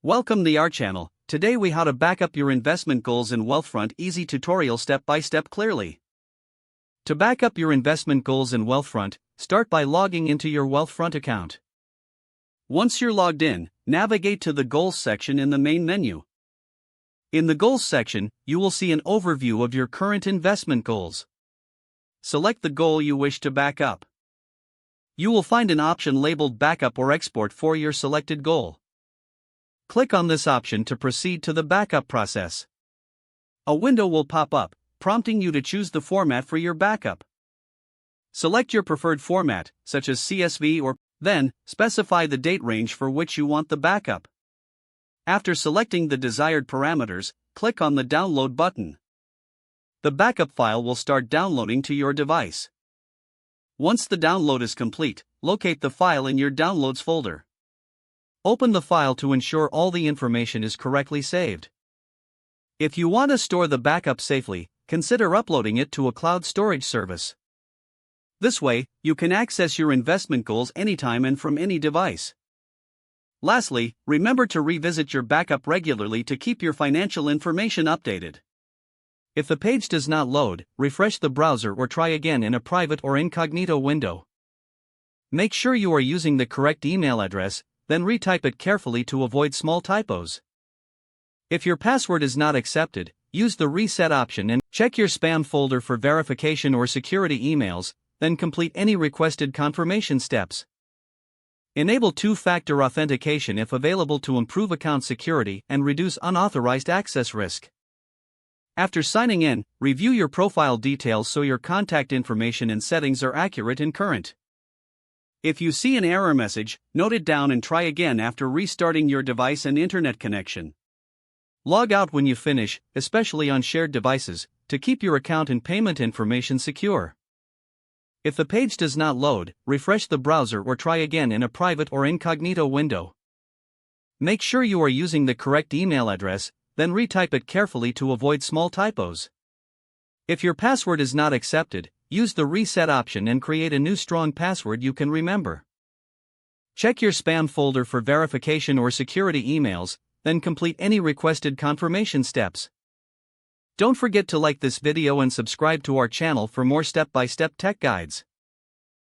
Welcome to our channel. Today we how to back up your investment goals in Wealthfront. Easy tutorial step by step clearly. To back up your investment goals in Wealthfront, start by logging into your Wealthfront account. Once you're logged in, navigate to the Goals section in the main menu. In the Goals section, you will see an overview of your current investment goals. Select the goal you wish to back up. You will find an option labeled Backup or Export for your selected goal. Click on this option to proceed to the backup process. A window will pop up, prompting you to choose the format for your backup. Select your preferred format, such as CSV or, then, specify the date range for which you want the backup. After selecting the desired parameters, click on the Download button. The backup file will start downloading to your device. Once the download is complete, locate the file in your Downloads folder. Open the file to ensure all the information is correctly saved. If you want to store the backup safely, consider uploading it to a cloud storage service. This way, you can access your investment goals anytime and from any device. Lastly, remember to revisit your backup regularly to keep your financial information updated. If the page does not load, refresh the browser or try again in a private or incognito window. Make sure you are using the correct email address, then retype it carefully to avoid small typos. If your password is not accepted, use the reset option and check your spam folder for verification or security emails, then complete any requested confirmation steps. Enable two-factor authentication if available to improve account security and reduce unauthorized access risk. After signing in, review your profile details so your contact information and settings are accurate and current. If you see an error message, note it down and try again after restarting your device and internet connection. Log out when you finish, especially on shared devices, to keep your account and payment information secure. If the page does not load, refresh the browser or try again in a private or incognito window. Make sure you are using the correct email address, then retype it carefully to avoid small typos. If your password is not accepted, use the reset option and create a new strong password you can remember. Check your spam folder for verification or security emails, then complete any requested confirmation steps. Don't forget to like this video and subscribe to our channel for more step-by-step tech guides.